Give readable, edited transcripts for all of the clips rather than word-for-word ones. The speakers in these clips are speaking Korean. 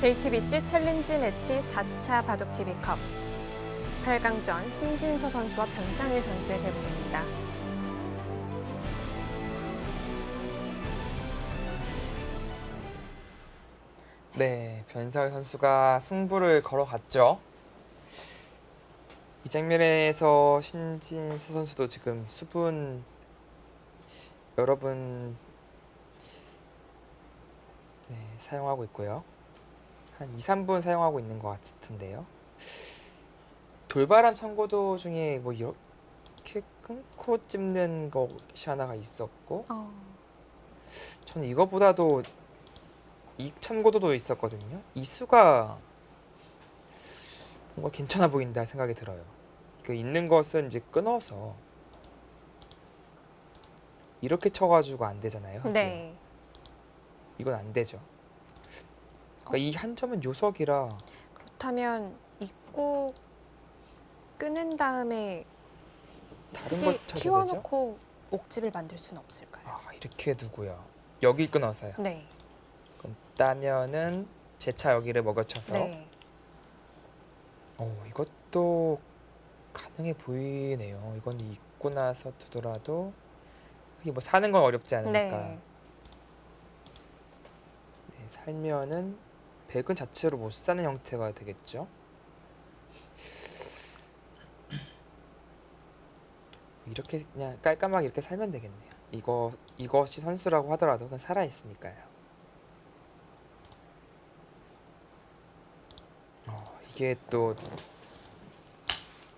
JTBC 챌린지 매치 4차 바둑TV컵 8강전 신진서 선수와 변상일 선수의 대결입니다. 네, 변상일 선수가 승부를 걸어갔죠. 이 장면에서 신진서 선수도 지금 수분 여러분 사용하고 있고요. 한 2, 3분 사용하고 있는 것 같은데요. 돌바람 청고도 중에 뭐 이렇게 끊고 찝는 것이 하나가 있었고 저는 이거보다도 이 참고도도 있었거든요. 이 수가 뭔가 괜찮아 보인다 생각이 들어요. 그 있는 것은 이제 끊어서 이렇게 쳐가지고 안 되잖아요. 네. 이건 안 되죠. 그러니까 이 한 점은 요석이라. 그렇다면 입고 끊은 다음에 다른 이게 것 찾아야 되죠? 키워놓고 옥집을 만들 수는 없을까요? 아, 이렇게 두고요. 여기 끊어서요. 네. 그럼 따면은 재차 여기를 먹여쳐서. 네. 이것도 가능해 보이네요. 이건 입고 나서 두더라도 이게 뭐 사는 건 어렵지 않으니까. 네. 네, 살면은 백은 자체로 못 사는 형태가 되겠죠. 이렇게 그냥 깔끔하게 이렇게 살면 되겠네요. 이것이 선수라고 하더라도 그건 살아 있으니까요. 이게 또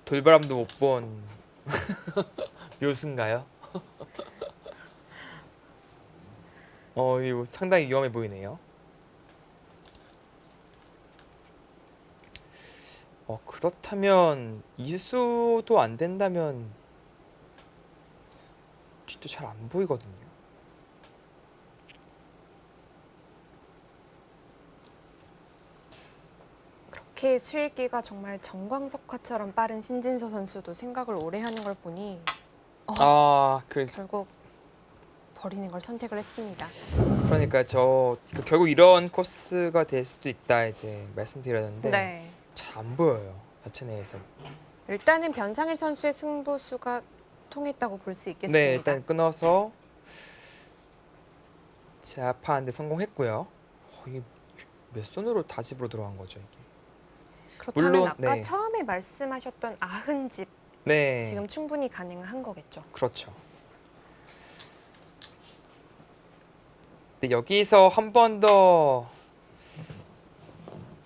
돌바람도 못 본 묘수인가요? 이거 상당히 위험해 보이네요. 그렇다면 이수도 안 된다면 진짜 잘 안 보이거든요. 그렇게 수읽기가 정말 정광석화처럼 빠른 신진서 선수도 생각을 오래 하는 걸 보니 결국 버리는 걸 선택을 했습니다. 그러니까 결국 이런 코스가 될 수도 있다 이제 말씀드렸는데 네. 잘 안 보여요. 자체 내에서. 일단은 변상일 선수의 승부수가 통했다고 볼 수 있겠습니다. 네, 일단 끊어서 제압하는데 성공했고요. 이게 몇 손으로 다 집으로 들어간 거죠 이게. 그렇다면 물론, 아까 네. 처음에 말씀하셨던 아흔집 네, 지금 충분히 가능한 거겠죠. 그렇죠. 근데 여기서 한 번 더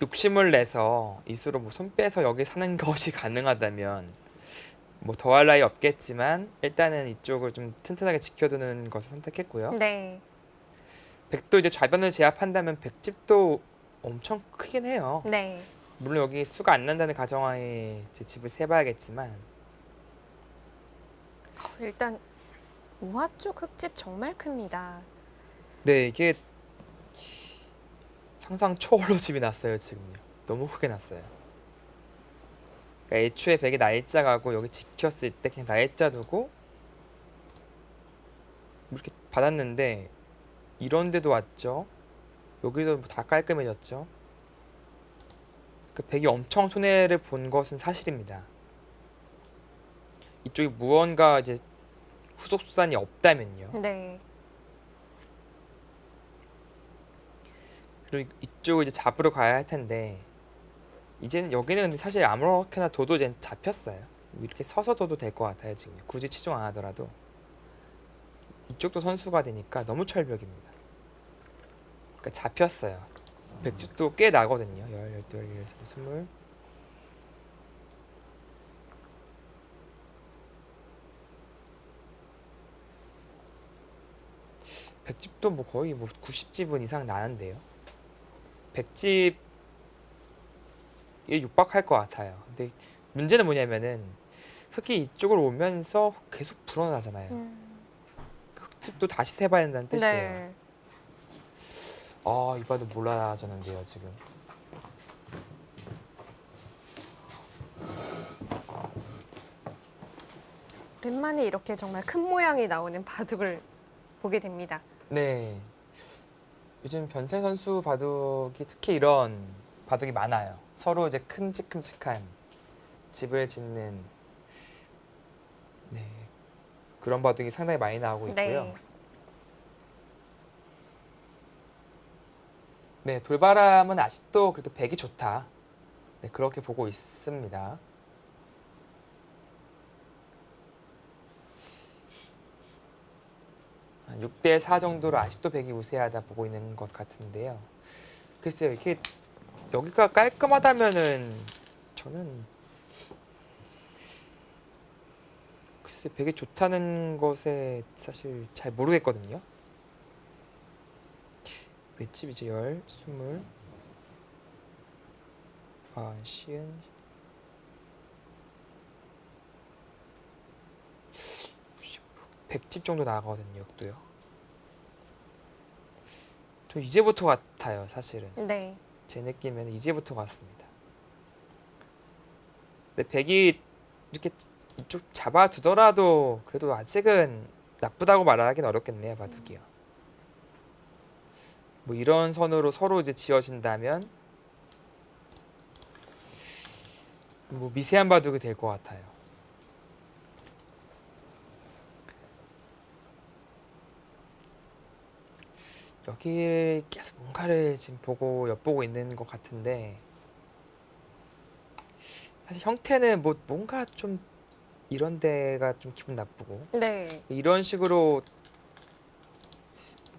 욕심을 내서 이수로 뭐 손 빼서 여기 사는 것이 가능하다면 뭐 더할 나위 없겠지만 일단은 이쪽을 좀 튼튼하게 지켜두는 것을 선택했고요. 네. 백도 이제 좌변을 제압한다면 백집도 엄청 크긴 해요. 네. 물론 여기 수가 안 난다는 가정하에 제 집을 세봐야겠지만 일단 우하 쪽 흙집 정말 큽니다. 네, 이게 상상 초월로 집이 났어요 지금요. 너무 크게 났어요. 그러니까 애초에 백에 날짜 가고 여기 지켰을 때 그냥 날짜 두고 이렇게 받았는데 이런 데도 왔죠. 여기도 다 깔끔해졌죠. 그 백이 엄청 손해를 본 것은 사실입니다. 이쪽에 무언가 이제 후속 수단이 없다면요. 네. 그리고 이쪽을 이제 잡으러 가야 할 텐데 이제는 여기는 근데 사실 아무렇게나 둬도 이제 잡혔어요. 이렇게 서서 둬도 될 것 같아요 지금. 굳이 치중 안 하더라도 이쪽도 선수가 되니까 너무 철벽입니다. 그러니까 잡혔어요. 백집도 꽤 나거든요. 12, 20. 백집도 뭐 거의 뭐 90집은 이상 나는데요. 백집에 육박할 것 같아요. 근데 문제는 뭐냐면은 흙이 이쪽으로 오면서 계속 불어나잖아요. 흙집도 다시 세봐야 된다는 뜻이에요. 네. 이 바도 몰라졌는데요 지금. 오랜만에 이렇게 정말 큰 모양이 나오는 바둑을 보게 됩니다. 네. 요즘 변생 선수 바둑이 특히 이런 바둑이 많아요. 서로 이제 큼직큼직한 집을 짓는 네, 그런 바둑이 상당히 많이 나오고 있고요. 네. 네, 돌바람은 아직도 그래도 백이 좋다. 네, 그렇게 보고 있습니다. 한 6대 4 정도로 아직도 백이 우세하다 보고 있는 것 같은데요. 글쎄요, 이렇게 여기가 깔끔하다면은 저는 글쎄 백이 좋다는 것에 사실 잘 모르겠거든요. 맷집이죠. 10, 20, 시은 100집 정도 나가거든요. 역도요. 저 이제부터 같아요. 사실은 네. 제 느낌에는 이제부터 같습니다. 근데 백이 이렇게 이쪽 잡아두더라도 그래도 아직은 나쁘다고 말하기는 어렵겠네요. 바둑이요. 뭐 이런 선으로 서로 이제 지어진다면 뭐 미세한 바둑이 될 것 같아요. 여기 계속 뭔가를 지금 보고 엿보고 있는 것 같은데 사실 형태는 뭐 뭔가 좀 이런 데가 좀 기분 나쁘고 네. 이런 식으로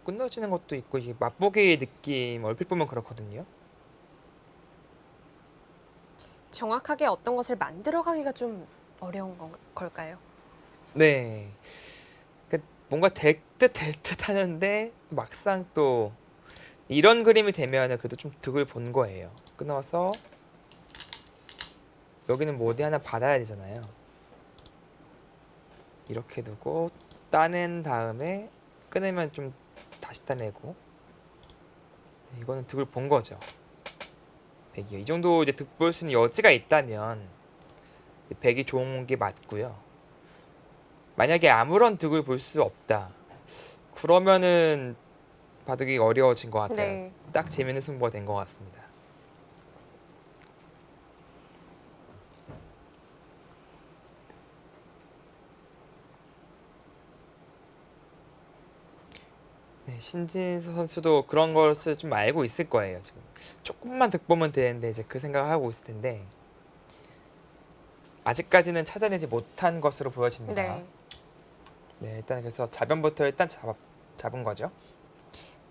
끊어지는 것도 있고 이게 맛보기 느낌 얼핏 보면 그렇거든요. 정확하게 어떤 것을 만들어가기가 좀 어려운 걸까요? 네. 그러니까 뭔가 될 듯 하는데 막상 또 이런 그림이 되면은 그래도 좀 득을 본 거예요. 끊어서 여기는 뭐 어디 하나 받아야 되잖아요. 이렇게 두고 따낸 다음에 끊으면 좀 다시 따내고 네, 이거는 득을 본 거죠. 백이요. 이 정도 이제 득 볼 수 있는 여지가 있다면 백이 좋은 게 맞고요. 만약에 아무런 득을 볼 수 없다. 그러면은 바둑이 어려워진 것 같아요. 네. 딱 재밌는 승부가 된 것 같습니다. 네, 신진서 선수도 그런 것을 좀 알고 있을 거예요. 지금 조금만 득 보면 되는데 이제 그 생각을 하고 있을 텐데 아직까지는 찾아내지 못한 것으로 보여집니다. 네. 네, 일단 그래서 자변부터 일단 잡은 거죠.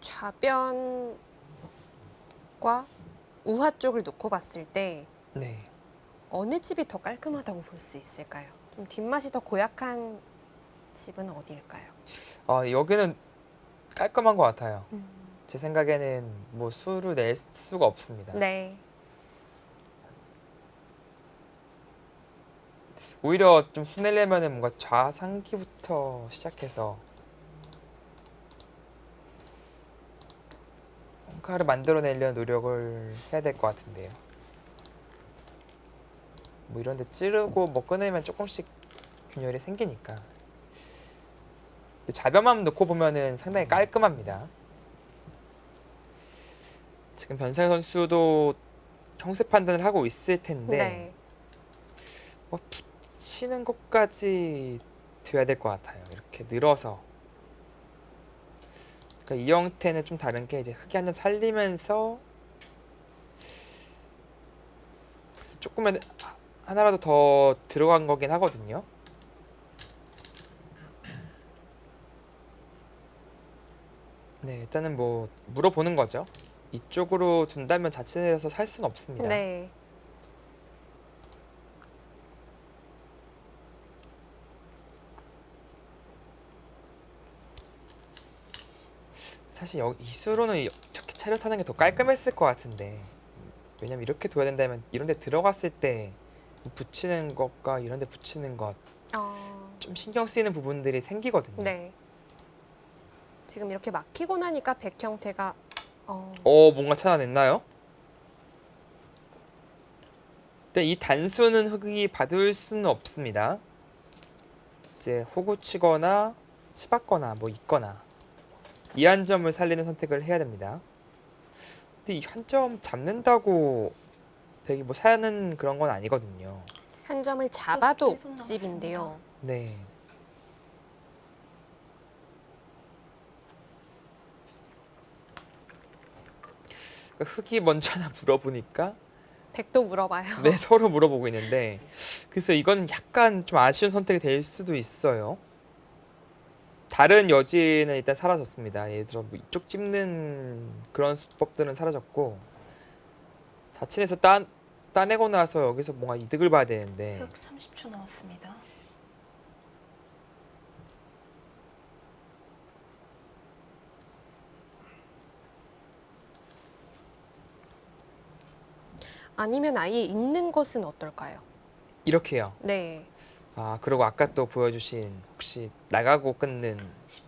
좌변과 우하 쪽을 놓고 봤을 때 네, 어느 집이 더 깔끔하다고 볼 수 있을까요? 좀 뒷맛이 더 고약한 집은 어디일까요? 여기는 깔끔한 것 같아요. 음. 제 생각에는 뭐 수를 낼 수가 없습니다. 네. 오히려 좀 수내려면은 뭔가 좌상기부터 시작해서 뭔가를 만들어내려는 노력을 해야 될 것 같은데요. 뭐 이런데 찌르고 뭐 끊으면 조금씩 균열이 생기니까. 근데 좌변만 놓고 보면은 상당히 깔끔합니다. 지금 변상현 선수도 형세 판단을 하고 있을 텐데 네. 뭐 붙이는 것까지 돼야 될 것 같아요. 이렇게 늘어서. 그러니까 이 형태는 좀 다른 게 이제 흙이 한 점 살리면서 조금만 하나라도 더 들어간 거긴 하거든요. 네, 일단은 뭐 물어보는 거죠. 이쪽으로 둔다면 자칫해서 살 수는 없습니다. 네. 사실 이수로는 이렇게 차렷하는 게 더 깔끔했을 것 같은데 왜냐면 이렇게 둬야 된다면 이런 데 들어갔을 때 붙이는 것과 이런 데 붙이는 것 좀 신경 쓰이는 부분들이 생기거든요. 네. 지금 이렇게 막히고 나니까 백 형태가 뭔가 찾아냈나요? 근데 이 단수는 흙이 받을 수는 없습니다. 이제 호구 치거나 치받거나 뭐 있거나 이 한 점을 살리는 선택을 해야 됩니다. 근데 이 한 점 잡는다고 백이 뭐 사는 그런 건 아니거든요. 한 점을 잡아도 1분 옥집인데요. 네. 그러니까 흑이 먼저 하나 물어보니까 백도 물어봐요. 네, 서로 물어보고 있는데 그래서 이건 약간 좀 아쉬운 선택이 될 수도 있어요. 다른 여지는 일단 사라졌습니다. 예를 들어 뭐 이쪽 찝는 그런 수법들은 사라졌고 자친에서 따내고 나서 여기서 뭔가 이득을 봐야 되는데 흑 30초 남았습니다. 아니면 아예 있는 것은 어떨까요? 이렇게요. 네. 아, 그리고 아까 또 보여주신 혹시 나가고 끊는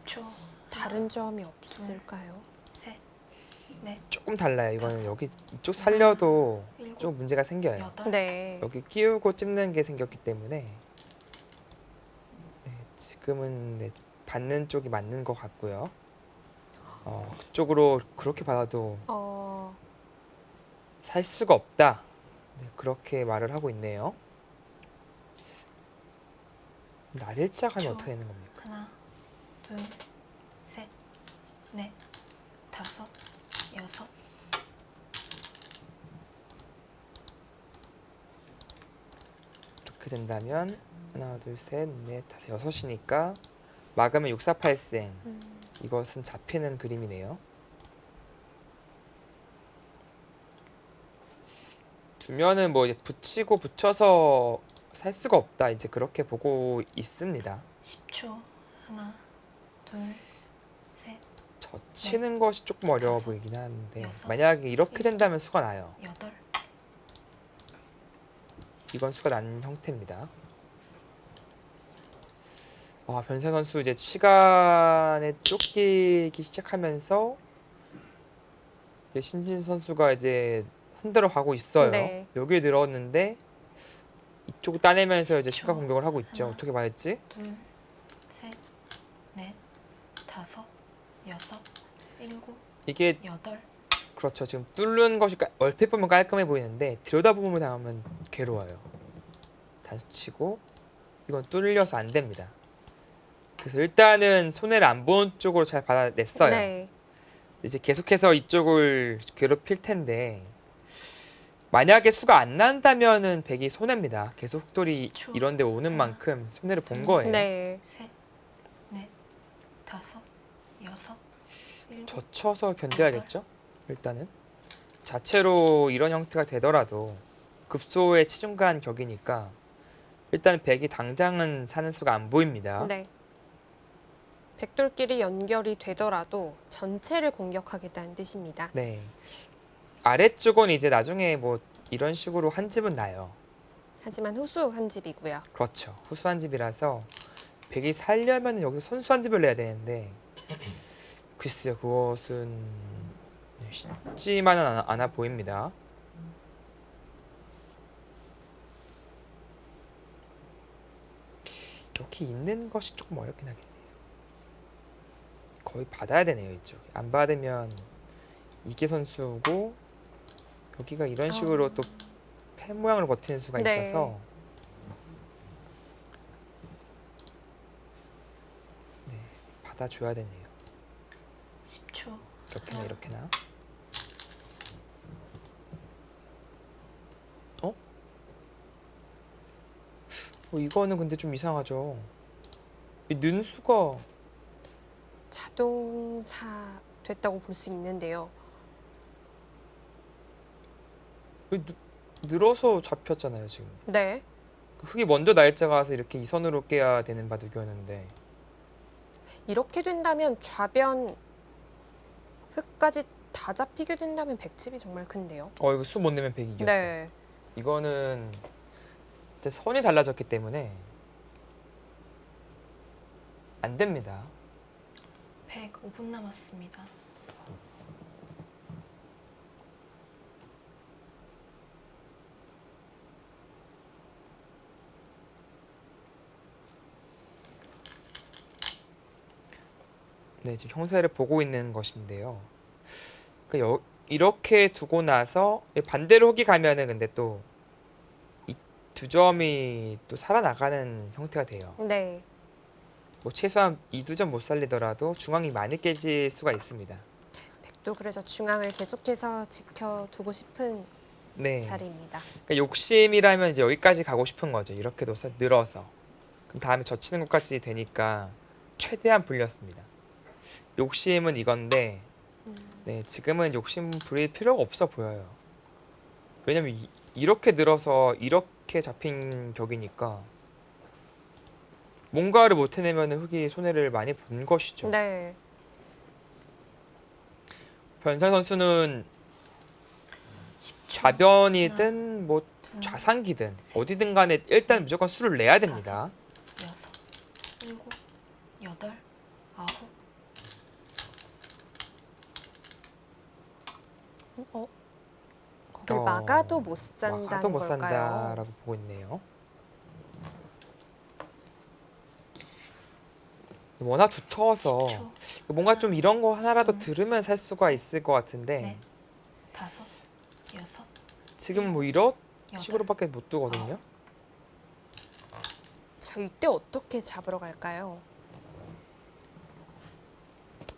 10초. 다른 점이 없을까요? 셋, 넷, 조금 달라요. 이거는 여기 이쪽 살려도 일곱, 좀 문제가 생겨요. 여덟. 네. 여기 끼우고 찝는 게 생겼기 때문에 네, 지금은 네, 받는 쪽이 맞는 것 같고요. 그쪽으로 그렇게 받아도 살 수가 없다. 네, 그렇게 말을 하고 있네요. 날일자 가면 그쵸. 어떻게 되는 겁니까? 하나, 둘, 셋, 넷, 다섯, 여섯. 이렇게 된다면 하나, 둘, 셋, 넷, 다섯, 여섯이니까 막으면 6, 4, 8생. 이것은 잡히는 그림이네요. 두면은 뭐 이제 붙이고 붙여서 살 수가 없다. 이제 그렇게 보고 있습니다. 10초. 하나, 둘, 셋, 젖히는 것이 조금 어려워 다섯, 보이긴 하는데 여섯, 만약에 이렇게 일곱. 된다면 수가 나요. 여덟. 이건 수가 난 형태입니다. 변세 선수 이제 시간에 쫓기기 시작하면서 이제 신진 선수가 이제 흔들어 가고 있어요. 네. 여기에 늘었는데 이쪽 따내면서 이제 시간 그쵸. 공격을 하고 있죠. 하나. 어떻게 말했지? 둘, 셋, 넷, 다섯, 여섯, 일곱, 이게 여덟. 그렇죠. 지금 뚫는 것이 얼핏 보면 깔끔해 보이는데 들여다보면 나오면 괴로워요. 단수치고 이건 뚫려서 안 됩니다. 그래서 일단은 손해를 안 보는 쪽으로 잘 받아냈어요. 네. 이제 계속해서 이쪽을 괴롭힐 텐데 만약에 수가 안 난다면은 백이 손해입니다. 계속 흑돌이 10초. 이런 데 오는 만큼 손해를 본 거예요. 네. 셋, 넷, 다섯, 여섯, 일곱. 젖혀서 견뎌야겠죠? 일단은 자체로 이런 형태가 되더라도 급소의 치중간 격이니까 일단 백이 당장은 사는 수가 안 보입니다. 네. 백돌끼리 연결이 되더라도 전체를 공격하겠다는 뜻입니다. 네. 아래쪽은 이제 나중에 뭐 이런 식으로 한 집은 나요. 하지만 후수 한 집이고요. 그렇죠. 후수한 집이라서 백이 살려면 여기서 선수한 집을 내야 되는데 글쎄요, 그것은 쉽지만은 않아 보입니다. 여기 있는 것이 조금 어렵긴 하겠네요. 거의 받아야 되네요, 이쪽. 안 받으면 이게 선수고 여기가 이런 식으로 또 펜 모양으로 버티는 수가 네. 있어서 네, 받아줘야 되네요. 10초. 이렇게나 이렇게나. 이거는 근데 좀 이상하죠. 이 는수가 자동사 됐다고 볼 수 있는데요. 늘어서 잡혔잖아요 지금. 네. 흙이 먼저 날짜가 와서 이렇게 이선으로 깨야 되는 바둑이었는데 이렇게 된다면 좌변 흙까지 다 잡히게 된다면 백집이 정말 큰데요. 이거 수 못 내면 백이 이겼어요. 네. 이거는 이제 선이 달라졌기 때문에 안 됩니다. 105분 남았습니다. 네, 지금 형세를 보고 있는 것인데요. 이렇게 두고 나서 반대로 흙이 가면은 근데 또 이 두 점이 또 살아나가는 형태가 돼요. 네. 뭐 최소한 이 두 점 못 살리더라도 중앙이 많이 깨질 수가 있습니다. 백도 그래서 중앙을 계속해서 지켜두고 싶은 네. 자리입니다. 그러니까 욕심이라면 이제 여기까지 가고 싶은 거죠. 이렇게 늘어서. 그럼 다음에 젖히는 것까지 되니까 최대한 불렸습니다. 욕심은 이건데 네, 지금은 욕심 부릴 필요가 없어 보여요. 왜냐면 이렇게 늘어서 이렇게 잡힌 격이니까 뭔가를 못 해내면 흑이 손해를 많이 본 것이죠. 네. 변상 선수는 10초. 좌변이든 뭐 둘, 좌상기든 어디든 간에 일단 무조건 수를 내야 됩니다. 6, 7, 8, 9. 거길 막아도 못 산다는 막아도 못 걸까요? 산다라고 보고 있네요. 워낙 두터워서 10초. 뭔가 좀 이런 거 하나라도 들으면 살 수가 있을 것 같은데 네. 5, 6, 지금 뭐 이런 8. 식으로밖에 못 두거든요. 자, 이때 어떻게 잡으러 갈까요?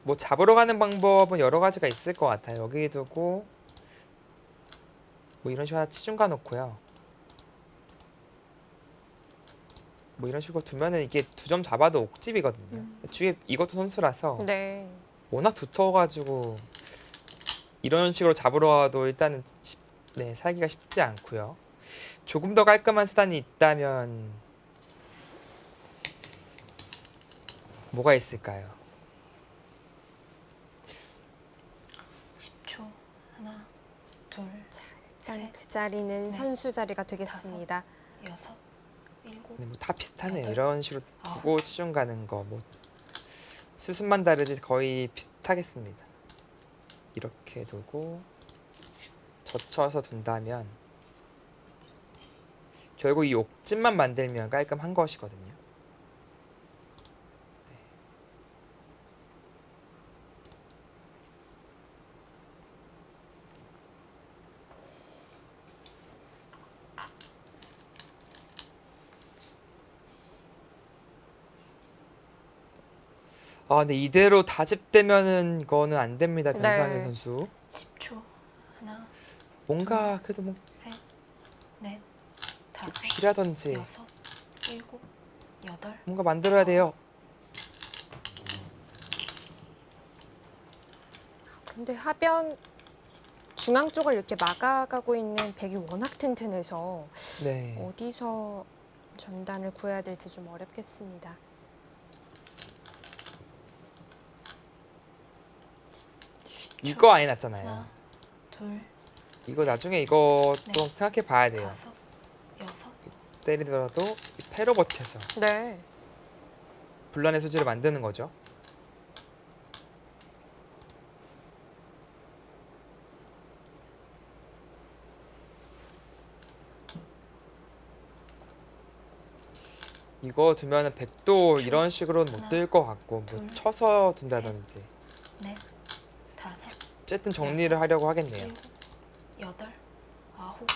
뭐 잡으러 가는 방법은 여러 가지가 있을 것 같아요. 여기 두고 뭐 이런 식으로 하나 치중 가놓고요. 뭐 이런 식으로 두면은 이게 두 점 잡아도 옥집이거든요. 주위에 이것도 선수라서 네. 워낙 두터워가지고 이런 식으로 잡으러 와도 일단은 네, 살기가 쉽지 않고요. 조금 더 깔끔한 수단이 있다면 뭐가 있을까요? 10초. 하나, 둘, 일단 셋, 그 자리는 넷, 선수 자리가 되겠습니다. 6, 7. 네, 뭐 다 비슷하네요. 여덟, 이런 식으로 두고 치중 가는 거 뭐 수순만 다르지 거의 비슷하겠습니다. 이렇게 두고 젖혀서 둔다면 결국 이 옥집만 만들면 깔끔한 것이거든요. 아, 근데 이대로 다집되면은 이거는 안 됩니다, 변상현 네. 선수. 10초. 하나, 뭔가 그래도 뭐 셋, 넷, 5, 귀라든지 6, 7, 8. 뭔가 만들어야 돼요. 근데 하변 중앙 쪽을 이렇게 막아가고 있는 백이 워낙 튼튼해서 네. 어디서 전단을 구해야 될지 좀 어렵겠습니다. 이거 아예 났잖아요. 하나, 둘, 이거 나중에 이것도 네. 생각해 봐야 돼요. 5, 6. 때리더라도 이 패로 버텨서 네. 분란의 소지를 만드는 거죠. 이거 두면은 백도 이런 식으로는 못 들 것 같고 뭐 둘, 쳐서 둔다든지 넷, 5, 어쨌든 정리를 하려고 하겠네요. 7, 8, 9.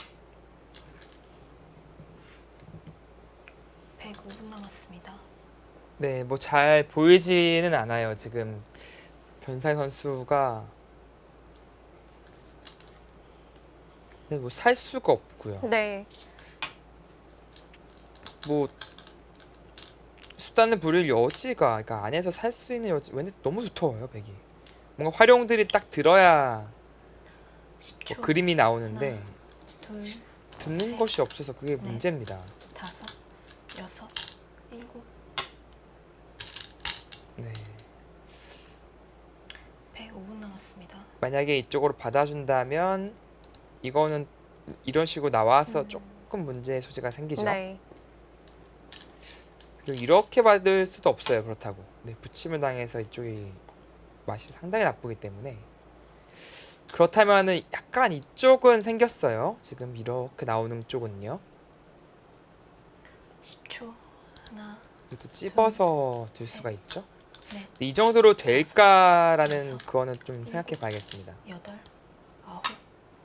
105분 남았습니다. 네, 뭐 잘 보이지는 않아요. 지금 변사의 선수가 네, 뭐 살 수가 없고요. 네. 뭐 수단을 부릴 여지가 그러니까 안에서 살 수 있는 여지 왜냐 너무 두터워요 백이 뭔가 활용들이 딱 들어야 10초. 뭐 그림이 나오는데 둘, 듣는 셋, 것이 없어서 그게 넷. 문제입니다. 5, 6, 7. 네. 105분 남았습니다. 만약에 이쪽으로 받아준다면 이거는 이런 식으로 나와서 조금 문제의 소지가 생기죠. 네. 그리고 이렇게 받을 수도 없어요. 그렇다고 네, 붙임을 당해서 이쪽이 맛이 상당히 나쁘기 때문에 그렇다면은 약간 이쪽은 생겼어요. 지금 이렇게 나오는 쪽은요. 10초. 하나, 또 찝어서 둘 수가 있죠. 넷, 이 정도로 될까라는 여섯, 그거는 좀 생각해 봐야겠습니다. 여덟, 아홉.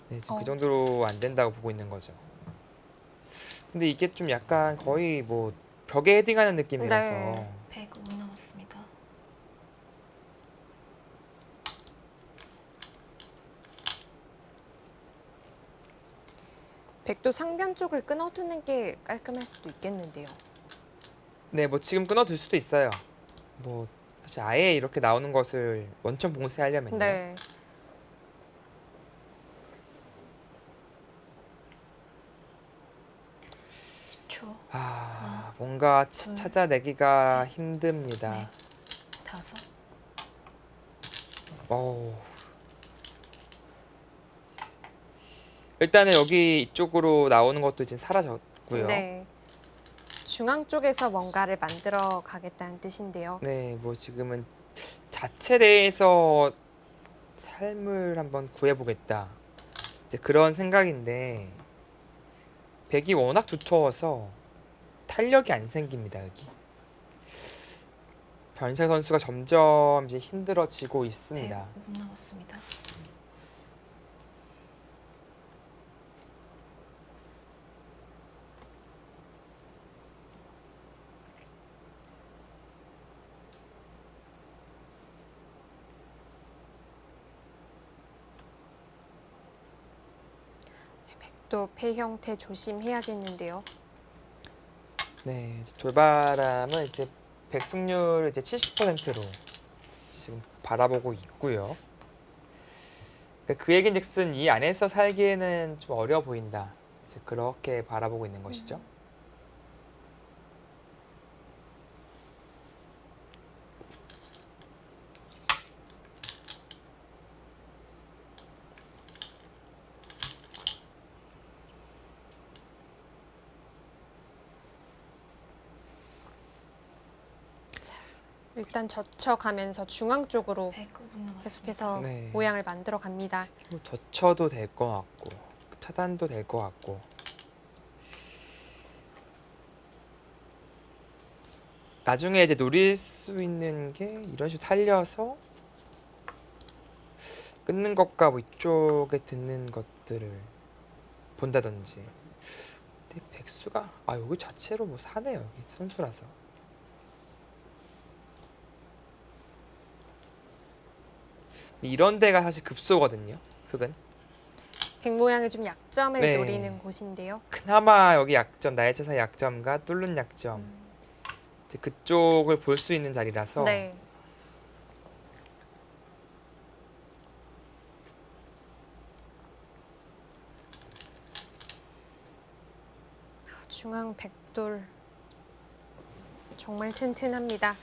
네, 지금 어. 그 정도로 안 된다고 보고 있는 거죠. 근데 이게 좀 약간 거의 뭐 벽에 헤딩하는 느낌이라서 네. 105 남았습니다. 백도 상변 쪽을 끊어두는 게 깔끔할 수도 있겠는데요. 네, 뭐 지금 끊어둘 수도 있어요. 뭐 사실 아예 이렇게 나오는 것을 원천 봉쇄하려면요. 네. 초 뭔가 둘, 찾아내기가 셋, 힘듭니다. 넷, 다섯. 어우. 일단은 여기 이쪽으로 나오는 것도 이제 사라졌고요. 네. 중앙 쪽에서 뭔가를 만들어 가겠다는 뜻인데요. 네, 뭐 지금은 자체 내에서 삶을 한번 구해보겠다. 이제 그런 생각인데 백이 워낙 두터워서 탄력이 안 생깁니다, 여기. 변세 선수가 점점 이제 힘들어지고 있습니다. 105 남았습니다. 백도 폐 형태 조심해야겠는데요. 네, 이제 돌바람은 이제 백승률 이제 70%로 지금 바라보고 있고요. 그러니까 그 얘긴즉슨 이 안에서 살기에는 좀 어려워 보인다. 이제 그렇게 바라보고 있는 것이죠. 일단 젖혀가면서 중앙 쪽으로 105 남았습니다. 계속해서 네. 모양을 만들어 갑니다. 뭐 젖혀도 될 것 같고 차단도 될 것 같고 나중에 이제 노릴 수 있는 게 이런 식으로 살려서 끊는 것과 뭐 이쪽에 듣는 것들을 본다든지. 근데 백수가 여기 자체로 뭐 사네요, 여기 선수라서. 이런 데가 사실 급소거든요, 흙은. 백 모양의 좀 약점을 네. 노리는 곳인데요. 그나마 여기 약점, 나의 차사 약점과 뚫는 약점, 이제 그쪽을 볼 수 있는 자리라서. 네. 중앙 백돌 정말 튼튼합니다.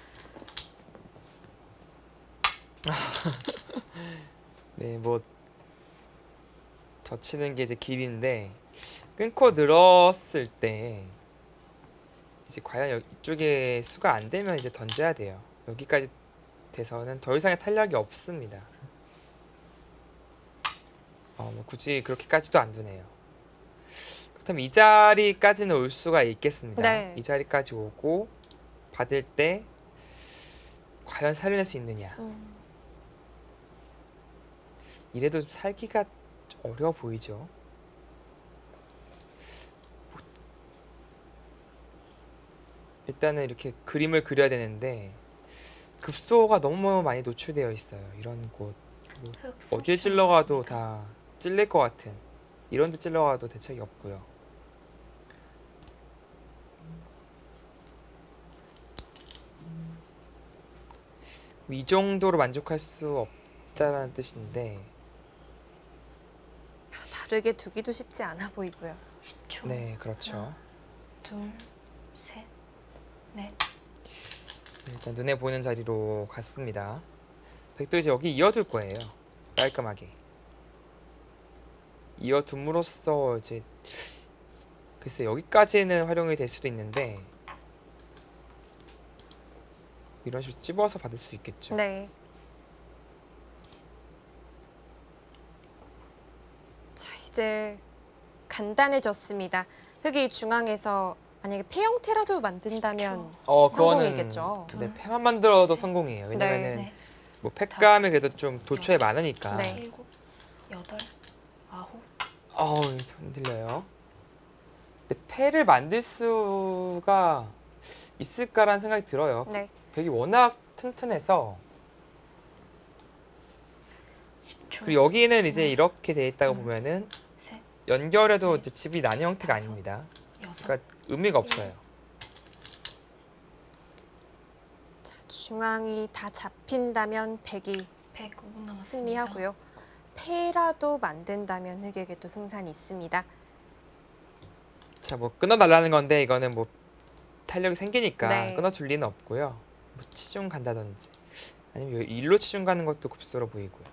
네, 뭐 젖히는 게 이제 길인데 끊고 늘었을 때 이제 과연 이쪽에 수가 안 되면 이제 던져야 돼요. 여기까지 돼서는 더 이상의 탄력이 없습니다. 뭐 굳이 그렇게까지도 안 두네요. 그렇다면 이 자리까지는 올 수가 있겠습니다. 네. 이 자리까지 오고 받을 때 과연 살려낼 수 있느냐. 이래도 살기가 어려워 보이죠. 일단은 이렇게 그림을 그려야 되는데 급소가 너무 많이 노출되어 있어요. 이런 곳 흙 어딜 30초 찔러가도 남았습니다. 다 찔릴 것 같은 이런 데 찔러가도 대책이 없고요. 이 정도로 만족할 수 없다는 뜻인데 다르게 두기도 쉽지 않아 보이고요. 10초. 네, 그렇죠. 둘, 셋, 넷. 일단 눈에 보이는 자리로 갔습니다. 백도 이제 여기 이어둘 거예요. 깔끔하게 이어둠으로써 이제 글쎄 여기까지는 활용이 될 수도 있는데 이런 식으로 찝어서 받을 수 있겠죠. 네. 자, 이제 간단해졌습니다. 흙이 중앙에서 만약에 폐 형태라도 만든다면 그거는 성공이겠죠. 네, 폐만 만들어도 성공이에요. 왜냐면은 넷, 뭐 폐감이 그래도 좀 도처에 많으니까. 네. 일곱, 여덟, 아홉. 흔들려요. 근데 폐를 만들 수가 있을까라는 생각이 들어요. 네. 벽이 워낙 튼튼해서. 10초. 그리고 여기는 이제 네. 이렇게 돼 있다고 보면은 셋, 연결해도 네. 이제 집이 나는 형태가 다섯. 아닙니다. 여섯. 그러니까 의미가 없어요. 자, 중앙이 다 잡힌다면 백이 105 남았습니다. 승리하고요. 폐라도 만든다면 흑에게 또 승산이 있습니다. 자, 뭐 끊어달라는 건데 이거는 뭐 탄력이 생기니까 네. 끊어줄 리는 없고요. 뭐 치중 간다든지 아니면 일로 치중 가는 것도 급소로 보이고요.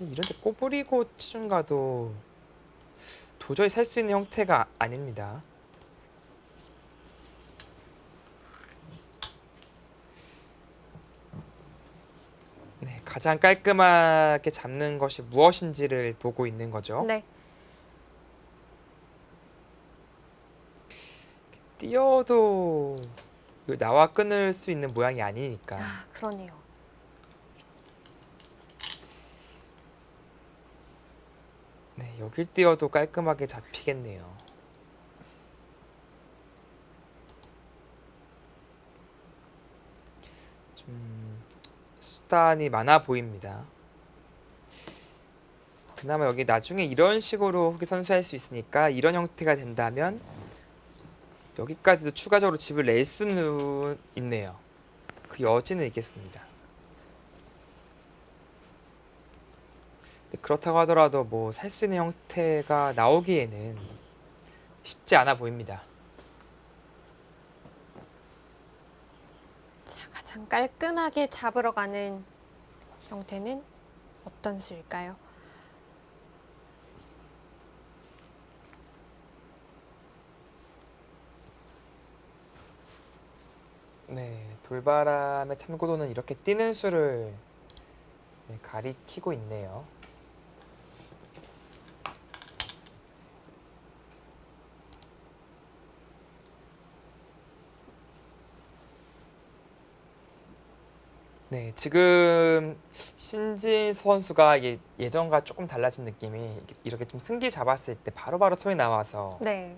이런데 꼬부리고 치중 가도 도저히 살 수 있는 형태가 아닙니다. 네, 가장 깔끔하게 잡는 것이 무엇인지를 보고 있는 거죠. 네. 띄어도 나와 끊을 수 있는 모양이 아니니까. 아, 그러네요. 네, 여길 띄어도 깔끔하게 잡히겠네요. 좀 수단이 많아 보입니다. 그나마 여기 나중에 이런 식으로 흑이 선수할 수 있으니까 이런 형태가 된다면 여기까지도 추가적으로 집을 낼 수는 있네요. 그 여지는 있겠습니다. 그렇다고 하더라도 뭐 살 수 있는 형태가 나오기에는 쉽지 않아 보입니다. 자, 가장 깔끔하게 잡으러 가는 형태는 어떤 수일까요? 네, 돌바람의 참고도는 이렇게 뛰는 수를 가리키고 있네요. 네, 지금 신진 선수가 예전과 조금 달라진 느낌이 이렇게 좀 승기 잡았을 때 바로바로 손이 나와서 네.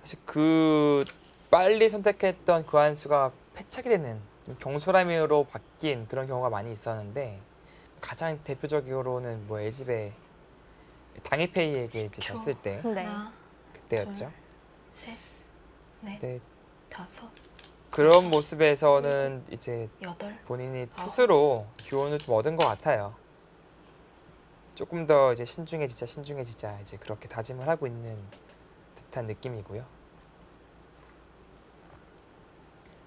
사실 그 빨리 선택했던 그 한 수가 패착이 되는 경솔함으로 바뀐 그런 경우가 많이 있었는데 가장 대표적으로는 뭐 LG배 당일페이에게 이제 초. 졌을 때 네. 하나, 그때였죠. 셋, 넷, 네, 다섯, 그런 모습에서는 이제 여덟. 본인이 스스로 교훈을 좀 얻은 것 같아요. 조금 더 이제 신중해지자 이제 그렇게 다짐을 하고 있는 듯한 느낌이고요.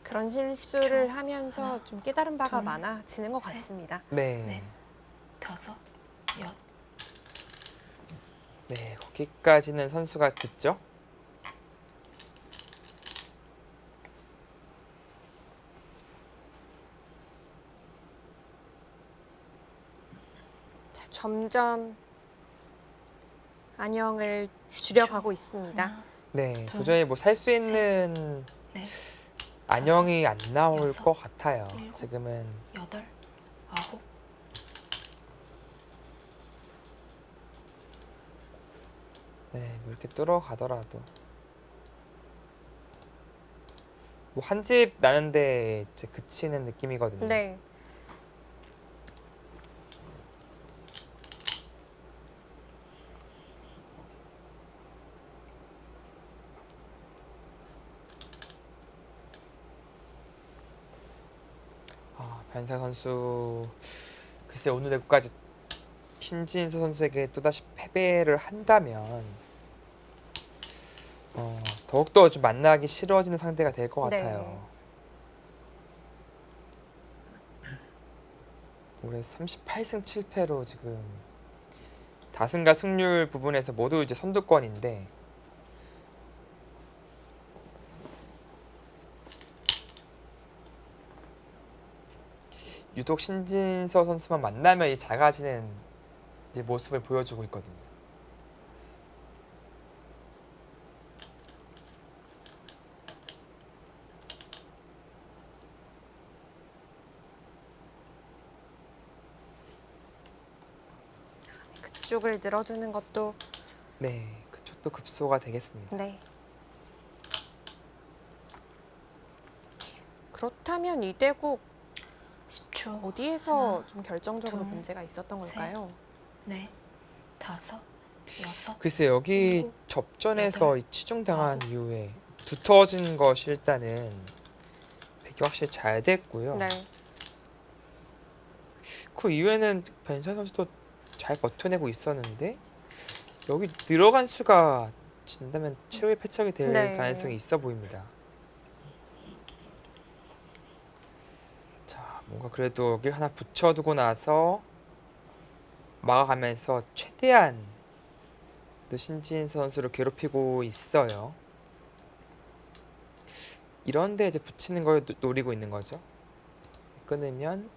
그런 실수를 초. 하면서 하나, 좀 깨달은 바가 둘, 많아지는 것 셋. 같습니다. 네, 네. 다섯, 여. 네, 거기까지는 선수가 듣죠. 자, 점점 안녕을 줄여가고 있습니다. 하나, 네, 둘, 도저히 뭐 살 수 있는 넷, 안녕이 안 나올 여섯, 것 같아요. 일곱. 지금은 여덟, 아홉. 네, 뭐 이렇게 뚫어가더라도 뭐 한 집 나는데 이제 그치는 느낌이거든요. 네. 변사 선수 글쎄 오늘 내구까지 신진서 선수에게 또다시 패배를 한다면 더욱더 좀 만나기 싫어지는 상대가 될 것 네. 같아요. 올해 38승 7패로 지금 다승과 승률 부분에서 모두 이제 선두권인데 유독 신진서 선수만 만나면 이 작아지는 이제 모습을 보여주고 있거든요. 이쪽을 늘어두는 것도 네, 그쪽도 급소가 되겠습니다. 네. 그렇다면 이 대국 10초. 어디에서 하나, 좀 결정적으로 둘, 문제가 있었던 셋. 걸까요? 넷, 다섯, 여섯, 글쎄 여기 일곱, 접전에서 여덟, 이 치중당한 아홉. 이후에 두터워진 것이 일단은 백이 확실히 잘 됐고요. 네. 그 이후에는 벤션 선수도 잘 버텨내고 있었는데 여기 늘어간 수가 진다면 최후의 패착이 될 네. 가능성이 있어 보입니다. 자, 뭔가 그래도 여기 하나 붙여두고 나서 막아가면서 최대한 또 신진 선수를 괴롭히고 있어요. 이런데 이제 붙이는 걸 노리고 있는 거죠. 끊으면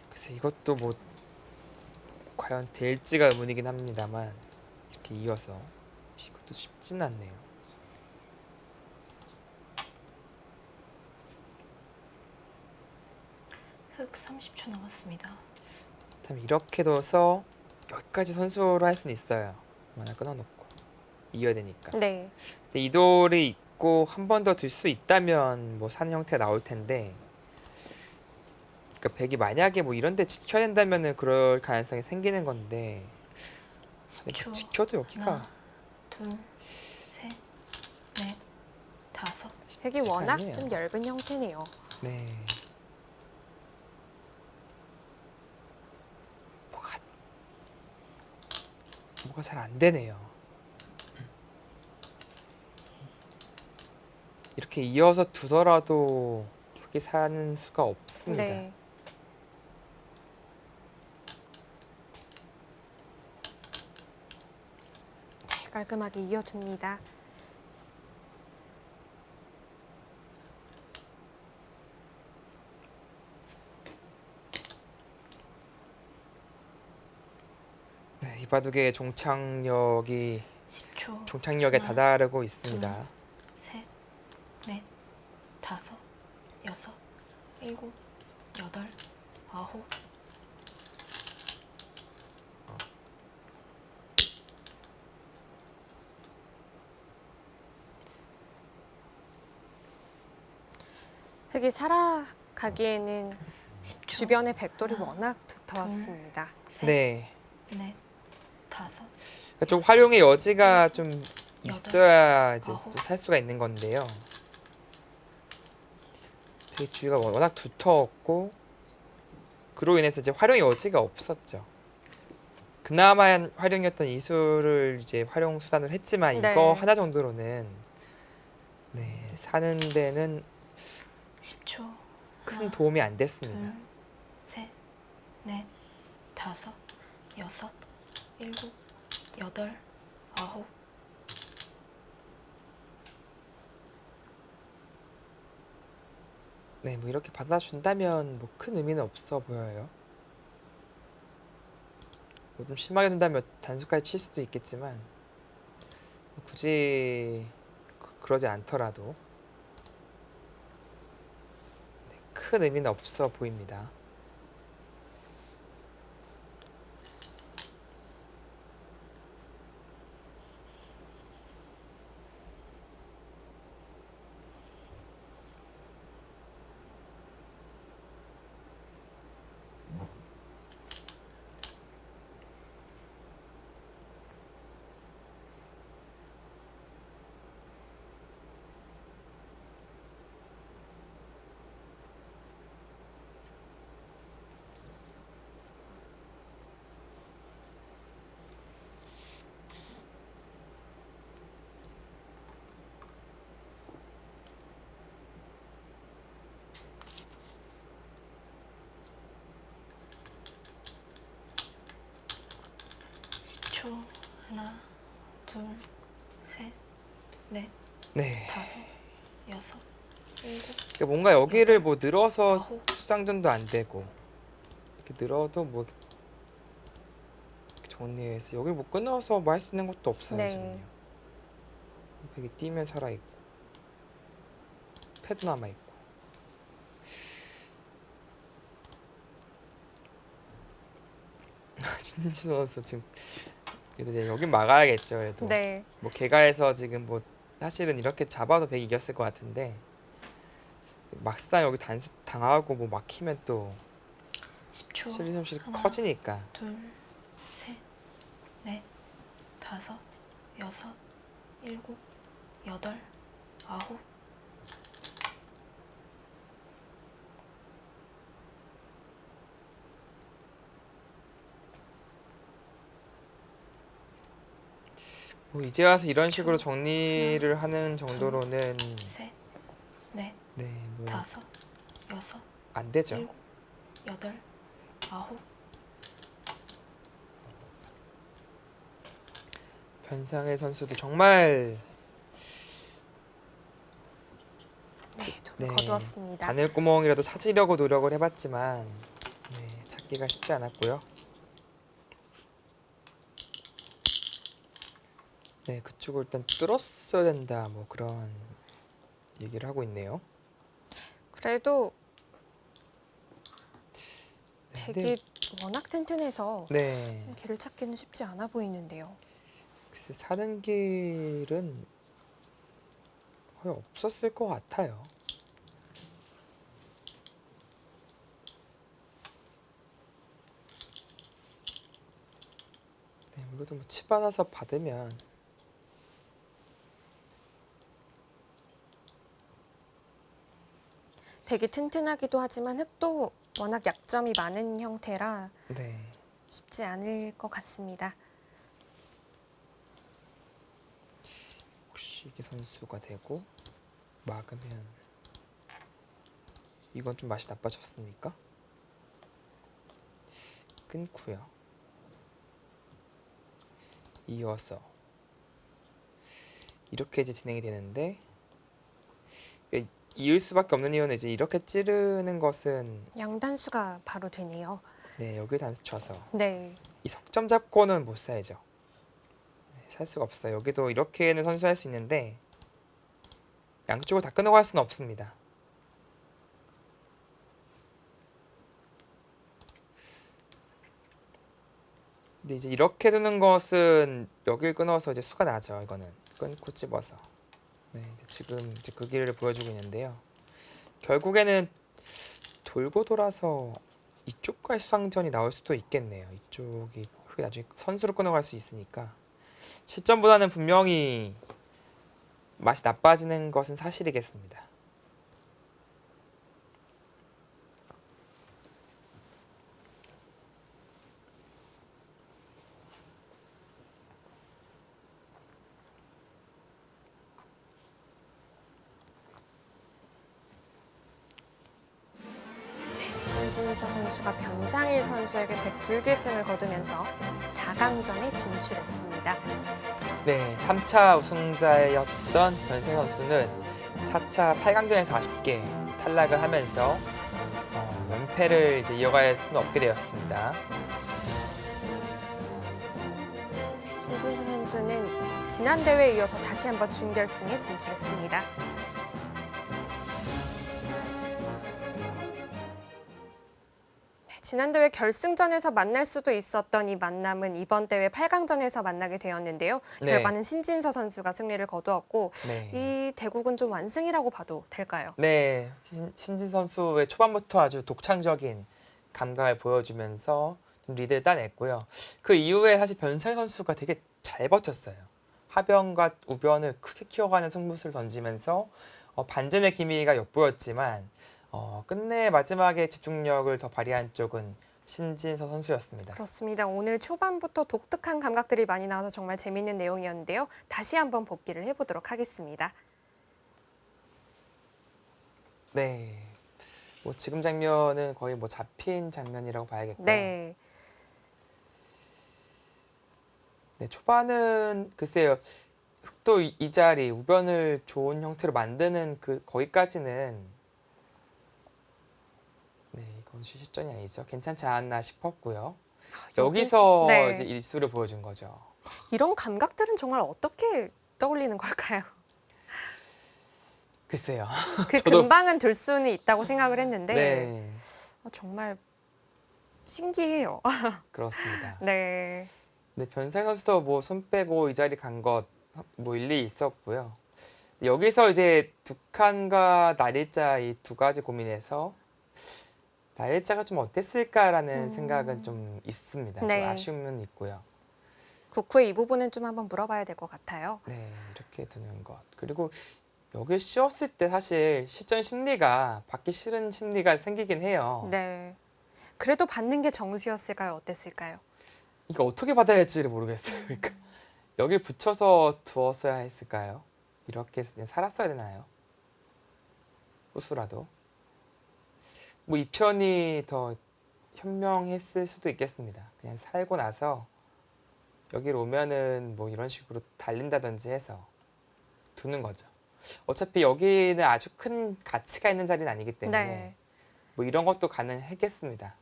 글쎄 이것도 뭐 과연 될지가 의문이긴 합니다만 이렇게 이어서 이것도 쉽진 않네요. 흑 30초 남았습니다. 그다음 이렇게 둬서 여기까지 선수로 할 수는 있어요. 하나 끊어놓고 이어야 되니까. 네. 근데 이돌이 있고 한 번 더 둘 수 있다면 뭐 사는 형태가 나올 텐데, 그러니까 백이 만약에 뭐 이런데 지켜야 된다면은 그럴 가능성이 생기는 건데, 근데 뭐 10초. 지켜도 여기가 하나, 둘, 셋, 넷, 다섯. 백이 쉽지가 워낙 않네요. 좀 얇은 형태네요. 네. 뭐가 잘 안 되네요. 이렇게 이어서 두더라도 그렇게 사는 수가 없습니다. 네. 네, 깔끔하게 이어줍니다. 네, 이 바둑의 종착역이 10초. 종착역에 하나, 다다르고 있습니다. 셋, 넷, 다섯, 여섯, 일곱, 여덟, 아홉. 흑이 살아가기에는 10초. 주변의 백돌이 하나, 워낙 두터웠습니다. 셋, 네, 넷, 다섯, 그러니까 좀 활용의 여지가 좀 있어야 이제 아홉. 좀 살 수가 있는 건데요. 되게 주위가 워낙 두터웠고 그로 인해서 이제 활용의 여지가 없었죠. 그나마 활용이었던 이수를 이제 활용 수단을 했지만 네. 이거 하나 정도로는 네, 사는 데는 10초. 큰 하나, 도움이 안 됐습니다. 둘, 셋, 넷, 다섯, 여섯, 일곱, 여덟, 아홉. 네, 뭐 이렇게 받아준다면 뭐 큰 의미는 없어 보여요. 뭐 좀 심하게 된다면 단수까지 칠 수도 있겠지만 뭐 굳이 그러지 않더라도 네, 큰 의미는 없어 보입니다. 초. 하나, 둘, 셋, 넷, 네, 다섯, 여섯, 일곱, 그러니까 뭔가 여기를 뭐 늘어서 아홉. 수장전도 안 되고 이렇게 늘어도 뭐 이렇게 정리해서 여기 뭐 끊어서 뭐 할 수 있는 것도 없어요. 네. 지금요. 백이 뛰면 살아 있고 패도 남아 있고. 신진 선수 지금 그래도 이제 여긴 막아야겠죠. 그래도 네. 뭐 개가에서 지금 뭐 사실은 이렇게 잡아도 100 이겼을 것 같은데 막상 여기 단수 당하고 뭐 막히면 또 10초. 신진 선수 하나. 커지니까. 둘, 셋, 넷, 다섯, 여섯, 일곱, 여덟, 아홉. 뭐 이제 와서 이런 그쵸. 식으로 정리를 하는 정도로는 셋, 넷, 네, 뭐 다섯, 여섯, 안 되죠. 일곱, 여덟, 아홉. 변상일 선수도 정말 네, 돌 네, 거두었습니다. 바늘구멍이라도 찾으려고 노력을 해봤지만 네, 찾기가 쉽지 않았고요. 네, 그쪽을 일단 뚫었어야 된다 뭐 그런 얘기를 하고 있네요. 그래도 네, 덱이 워낙 튼튼해서 네, 길을 찾기는 쉽지 않아 보이는데요. 글쎄 사는 길은 거의 없었을 것 같아요. 네, 이것도 뭐 치받아서 받으면 덱이 튼튼하기도 하지만 흙도 워낙 약점이 많은 형태라 네, 쉽지 않을 것 같습니다. 혹시 이게 선수가 되고 막으면 이건 좀 맛이 나빠졌습니까? 끊고요. 이어서 이렇게 이제 진행이 되는데 이을 수밖에 없는 이유는 이제 이렇게 찌르는 것은 양단수가 바로 되네요. 네, 여기 단수 쳐서 네. 이 석점 잡고는 못 사야죠. 네, 살 수가 없어요. 여기도 이렇게는 선수할 수 있는데 양쪽을 다 끊어갈 수는 없습니다. 근데 이제 이렇게 두는 것은 여길 끊어서 이제 수가 나죠. 이거는 끊고 집어서. 네, 이제 지금 이제 그 길을 보여주고 있는데요. 결국에는 돌고 돌아서 이쪽과의 수상전이 나올 수도 있겠네요. 이쪽이 그게 나중에 선수로 끊어갈 수 있으니까 실점보다는 분명히 맛이 나빠지는 것은 사실이겠습니다. 신진서 선수가 변상일 선수에게 100불계승을 거두면서 4강전에 진출했습니다. 네, 3차 우승자였던 변생 선수는 4차 8강전에서 아쉽게 탈락을 하면서 연패를 이제 이어갈 수는 없게 되었습니다. 신진서 선수는 지난 대회에 이어서 다시 한번 준결승에 진출했습니다. 지난 대회 결승전에서 만날 수도 있었던 이 만남은 이번 대회 8강전에서 만나게 되었는데요. 네. 결과는 신진서 선수가 승리를 거두었고 네. 이 대국은 좀 완승이라고 봐도 될까요? 네, 신진 선수의 초반부터 아주 독창적인 감각을 보여주면서 좀 리드를 따냈고요. 그 이후에 사실 변상 선수가 되게 잘 버텼어요. 하변과 우변을 크게 키워가는 승부수를 던지면서 반전의 기미가 엿보였지만 끝내 마지막에 집중력을 더 발휘한 쪽은 신진서 선수였습니다. 그렇습니다. 오늘 초반부터 독특한 감각들이 많이 나와서 정말 재밌는 내용이었는데요. 다시 한번 복기를 해보도록 하겠습니다. 네, 뭐 지금 장면은 거의 뭐 잡힌 장면이라고 봐야겠고요. 네. 네, 초반은 글쎄요. 흑도 이 자리 우변을 좋은 형태로 만드는 그 거기까지는 네, 이건 실전이 아니죠. 괜찮지 않았나 싶었고요. 여기서 네. 이제 일수를 보여준 거죠. 이런 감각들은 정말 어떻게 떠올리는 걸까요? 글쎄요. 그 저도- 금방은 들 수는 있다고 생각을 했는데 네, 정말 신기해요. 그렇습니다. 네. 근데 변상희 선수도 뭐 손 빼고 이 자리 간 것 뭐 일리 있었고요. 여기서 이제 두 칸과 날일자 이 두 가지 고민에서 날일자가 좀 어땠을까라는 생각은 좀 있습니다. 네. 좀 아쉬움은 있고요. 국후의 이 부분은 좀 한번 물어봐야 될 것 같아요. 네, 이렇게 두는 것. 그리고 여기 씌웠을 때 사실 실전 심리가 받기 싫은 심리가 생기긴 해요. 네. 그래도 받는 게 정수였을까요? 어땠을까요? 이거 어떻게 받아야 할지를 모르겠어요. 그러니까 여기 붙여서 두었어야 했을까요? 이렇게 그냥 살았어야 되나요? 호수라도. 뭐 이 편이 더 현명했을 수도 있겠습니다. 그냥 살고 나서 여기로 오면은 뭐 이런 식으로 달린다든지 해서 두는 거죠. 어차피 여기는 아주 큰 가치가 있는 자리는 아니기 때문에 네. 뭐 이런 것도 가능했겠습니다.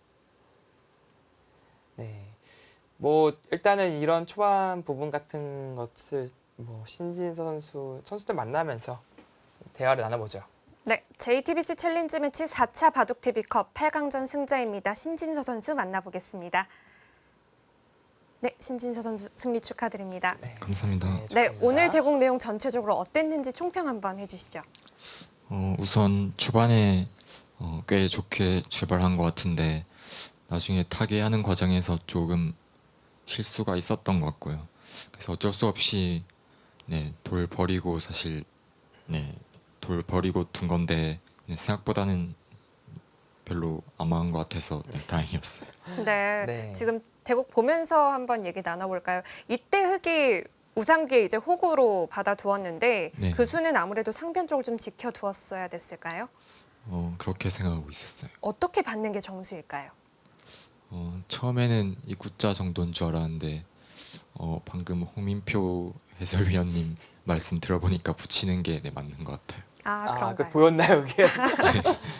네. 뭐 일단은 이런 초반 부분 같은 것을 뭐 신진서 선수들 만나면서 대화를 나눠보죠. 네, JTBC 챌린지 매치 4차 바둑TV컵 8강전 승자입니다. 신진서 선수 만나보겠습니다. 네, 신진서 선수 승리 축하드립니다. 네. 감사합니다. 네, 축하드립니다. 오늘 대국 내용 전체적으로 어땠는지 총평 한번 해주시죠. 우선 초반에 꽤 좋게 출발한 것 같은데 나중에 타개하는 과정에서 조금 실수가 있었던 것 같고요. 그래서 어쩔 수 없이 네, 돌 버리고 사실 네, 돌 버리고 둔 건데 네, 생각보다는 별로 안 망한 것 같아서 네, 다행이었어요. 네, 네. 지금 대국 보면서 한번 얘기 나눠볼까요? 이때 흙이 우상기에 이제 호구로 받아두었는데 네. 그 수는 아무래도 상변 쪽을 좀 지켜두었어야 됐을까요? 그렇게 생각하고 있었어요. 어떻게 받는 게 정수일까요? 처음에는 이 구자 정도인 줄 알았는데 방금 홍민표 해설위원님 말씀 들어보니까 붙이는 게 네, 맞는 것 같아요. 아, 아, 그런가요? 그 보였나요, 그게?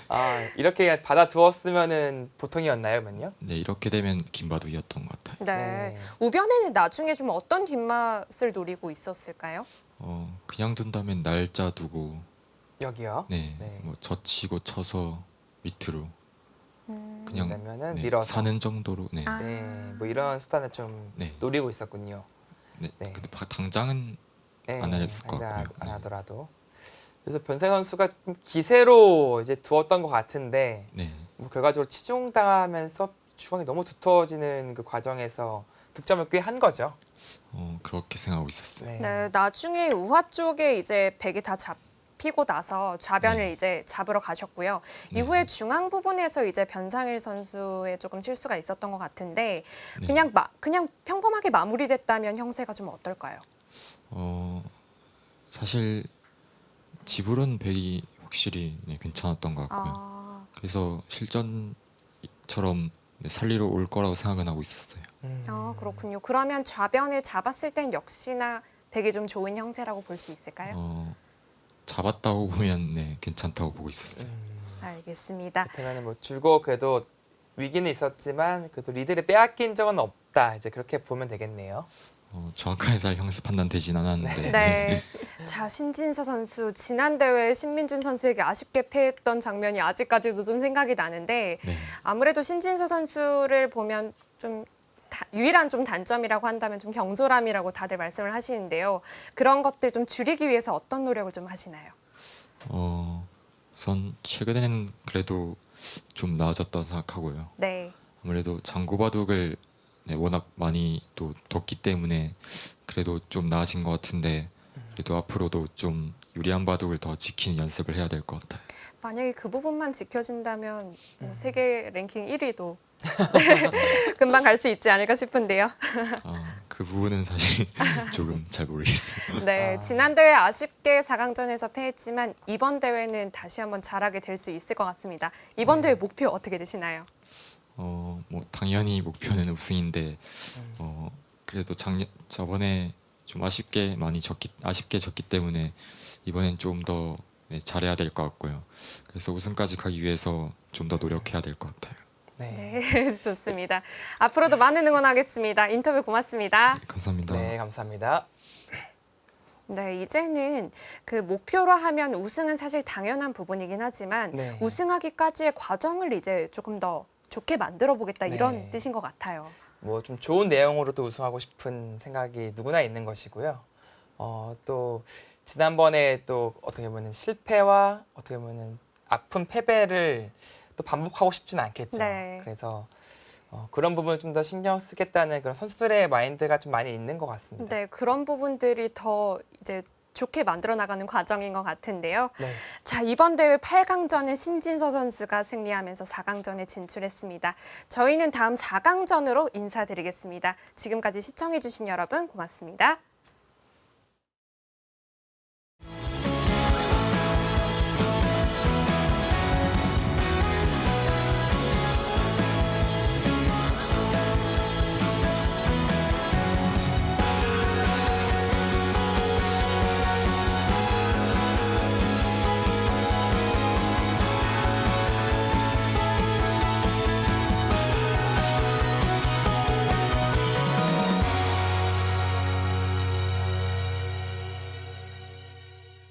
아, 이렇게 받아두었으면은 보통이었나요, 면요? 네, 이렇게 되면 김바둑이었던 것 같아요. 네. 네. 우변에는 나중에 좀 어떤 뒷맛을 노리고 있었을까요? 그냥 둔다면 날짜 두고 여기요. 네, 네. 뭐 젖히고 쳐서 밑으로 그냥 그러면은 네, 밀어서. 사는 정도로 네, 아. 네, 뭐 이런 수단을 좀 네. 노리고 있었군요. 네. 네. 근데 당장은 네, 안 했을 것 당장 같고요. 안 네. 하더라도. 그래서 변상희 선수가 좀 기세로 이제 두었던 것 같은데 네, 뭐 결과적으로 치중당하면서 중앙이 너무 두터워지는 그 과정에서 득점을 꽤 한 거죠. 그렇게 생각하고 있었어요. 네. 네, 나중에 우하 쪽에 이제 백이 다 잡히고 나서 좌변을 네. 이제 잡으러 가셨고요. 네. 이후에 중앙 부분에서 이제 변상일 선수의 조금 실수가 있었던 것 같은데 네. 그냥 평범하게 마무리됐다면 형세가 좀 어떨까요? 사실 지불은 백이 확실히 네, 괜찮았던 것 같고요. 아, 그래서 실전처럼 네, 살리러 올 거라고 생각은 하고 있었어요. 그렇군요. 그러면 좌변을 잡았을 땐 역시나 백이 좀 좋은 형세라고 볼 수 있을까요? 잡았다고 보면 네, 괜찮다고 보고 있었어요. 알겠습니다. 그러면 뭐 줄고 그래도 위기는 있었지만 그래도 리드를 빼앗긴 적은 없다. 이제 그렇게 보면 되겠네요. 정확하게 잘 형수 판단 되진 않았는데 네. 자, 신진서 선수 지난 대회 신민준 선수에게 아쉽게 패했던 장면이 아직까지도 좀 생각이 나는데 네. 아무래도 신진서 선수를 보면 좀 유일한 좀 단점이라고 한다면 좀 경솔함이라고 다들 말씀을 하시는데요. 그런 것들 좀 줄이기 위해서 어떤 노력을 좀 하시나요? 우선 최근에는 그래도 좀 나아졌다고 생각하고요. 네. 아무래도 장구바둑을 네, 워낙 많이 또 뒀기 때문에 그래도 좀 나아진 것 같은데 그래도 앞으로도 좀 유리한 바둑을 더 지키는 연습을 해야 될 것 같아요. 만약에 그 부분만 지켜진다면 뭐 세계 랭킹 1위도 금방 갈 수 있지 않을까 싶은데요. 그 부분은 사실 조금 잘 모르겠어요. 네, 아. 지난 대회 아쉽게 4강전에서 패했지만 이번 대회는 다시 한번 잘하게 될 수 있을 것 같습니다. 이번 대회 목표 어떻게 되시나요? 뭐 당연히 목표는 우승인데 그래도 저번에 좀 아쉽게 졌기 때문에 이번엔 좀 더 네, 잘해야 될 것 같고요. 그래서 우승까지 가기 위해서 좀 더 노력해야 될 것 같아요. 네. 네, 좋습니다. 앞으로도 많은 응원하겠습니다. 인터뷰 고맙습니다. 네, 감사합니다. 네, 감사합니다. 네, 이제는 그 목표로 하면 우승은 사실 당연한 부분이긴 하지만 네. 우승하기까지의 과정을 이제 조금 더 좋게 만들어 보겠다 이런 네. 뜻인 것 같아요. 뭐 좀 좋은 내용으로도 우승하고 싶은 생각이 누구나 있는 것이고요. 또 지난번에 또 어떻게 보면 실패와 어떻게 보면 아픈 패배를 또 반복하고 싶진 않겠죠. 네. 그래서 그런 부분을 좀 더 신경 쓰겠다는 그런 선수들의 마인드가 좀 많이 있는 것 같습니다. 네, 그런 부분들이 더 이제 좋게 만들어 나가는 과정인 것 같은데요. 네. 자, 이번 대회 8강전에 신진서 선수가 승리하면서 4강전에 진출했습니다. 저희는 다음 4강전으로 인사드리겠습니다. 지금까지 시청해주신 여러분 고맙습니다.